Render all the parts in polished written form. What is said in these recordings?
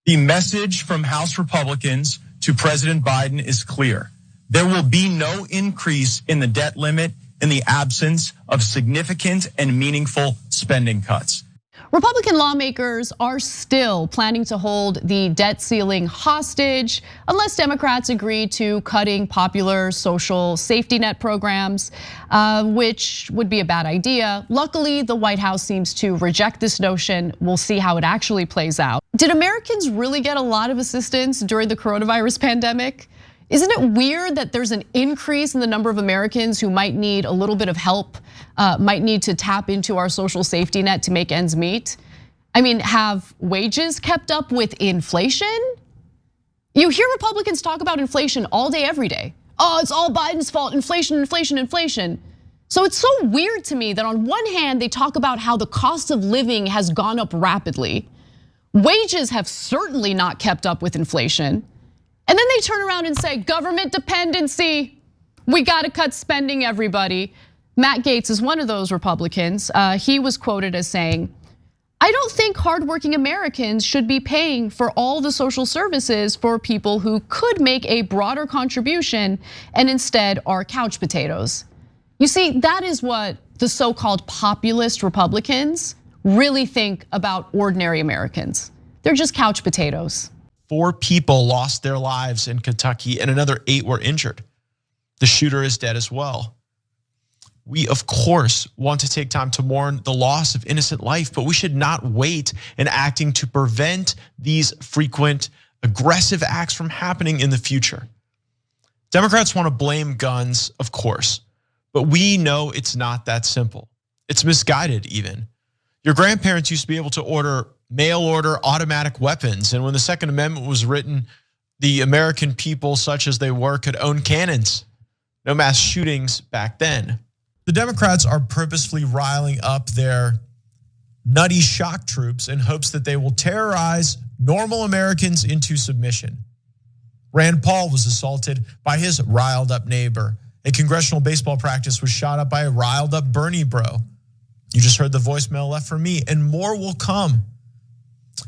The message from House Republicans to President Biden is clear. There will be no increase in the debt limit in the absence of significant and meaningful spending cuts. Republican lawmakers are still planning to hold the debt ceiling hostage unless Democrats agree to cutting popular social safety net programs, which would be a bad idea. Luckily, the White House seems to reject this notion. We'll see how it actually plays out. Did Americans really get a lot of assistance during the coronavirus pandemic? Isn't it weird that there's an increase in the number of Americans who might need a little bit of help, might need to tap into our social safety net to make ends meet? I mean, have wages kept up with inflation? You hear Republicans talk about inflation all day, every day. Oh, it's all Biden's fault, inflation, inflation, inflation. So it's so weird to me that on one hand, they talk about how the cost of living has gone up rapidly. Wages have certainly not kept up with inflation. And then they turn around and say, government dependency, we gotta cut spending, everybody. Matt Gaetz is one of those Republicans. He was quoted as saying, I don't think hardworking Americans should be paying for all the social services for people who could make a broader contribution and instead are couch potatoes. You see, that is what the so-called populist Republicans really think about ordinary Americans. They're just couch potatoes. 4 people lost their lives in Kentucky and another 8 were injured. The shooter is dead as well. We, of course, want to take time to mourn the loss of innocent life, but we should not wait in acting to prevent these frequent aggressive acts from happening in the future. Democrats want to blame guns, of course, but we know it's not that simple. It's misguided even. Your grandparents used to be able to order mail order automatic weapons. And when the Second Amendment was written, the American people, such as they were, could own cannons. No mass shootings back then. The Democrats are purposefully riling up their nutty shock troops in hopes that they will terrorize normal Americans into submission. Rand Paul was assaulted by his riled up neighbor. A congressional baseball practice was shot up by a riled up Bernie bro. You just heard the voicemail left from me, and more will come.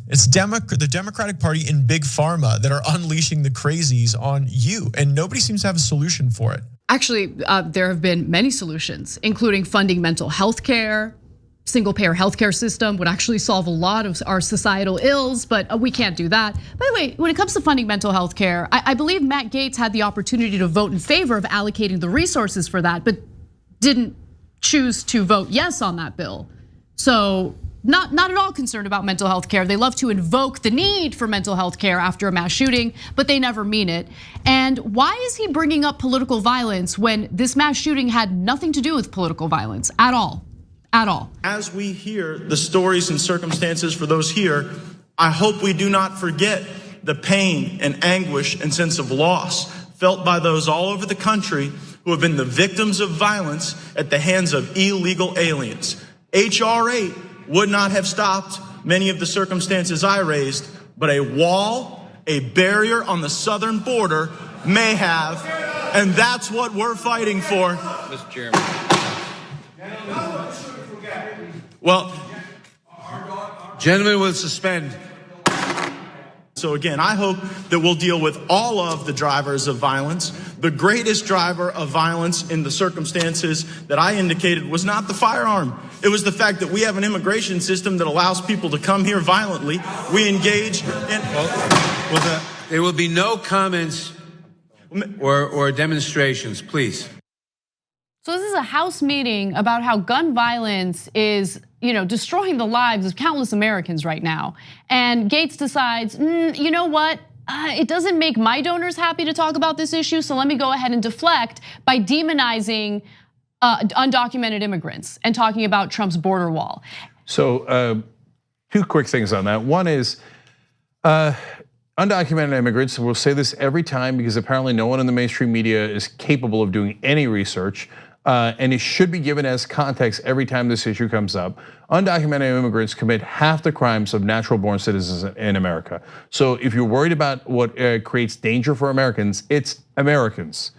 It's the Democratic Party and Big Pharma that are unleashing the crazies on you, and nobody seems to have a solution for it. Actually, there have been many solutions, including funding mental health care. Single-payer healthcare system would actually solve a lot of our societal ills, but we can't do that. By the way, when it comes to funding mental health care, I believe Matt Gaetz had the opportunity to vote in favor of allocating the resources for that, but didn't choose to vote yes on that bill. So not at all concerned about mental health care. They love to invoke the need for mental health care after a mass shooting, but they never mean it. And why is he bringing up political violence when this mass shooting had nothing to do with political violence at all? At all. As we hear the stories and circumstances for those here, I hope we do not forget the pain and anguish and sense of loss felt by those all over the country who have been the victims of violence at the hands of illegal aliens. H.R. 8 would not have stopped many of the circumstances I raised, but a wall, a barrier on the southern border may have, and that's what we're fighting for. Mr. Chairman. Well, gentlemen will suspend. So again, I hope that we'll deal with all of the drivers of violence. The greatest driver of violence in the circumstances that I indicated was not the firearm. It was the fact that we have an immigration system that allows people to come here violently. We engage in. There will be no comments or demonstrations, please. So this is a House meeting about how gun violence is, destroying the lives of countless Americans right now. And Gaetz decides, you know what? It doesn't make my donors happy to talk about this issue, so let me go ahead and deflect by demonizing undocumented immigrants and talking about Trump's border wall. So 2 quick things on that. One is undocumented immigrants, we'll say this every time because apparently no one in the mainstream media is capable of doing any research. And it should be given as context every time this issue comes up. Undocumented immigrants commit half the crimes of natural-born citizens in America. So if you're worried about what creates danger for Americans, it's Americans.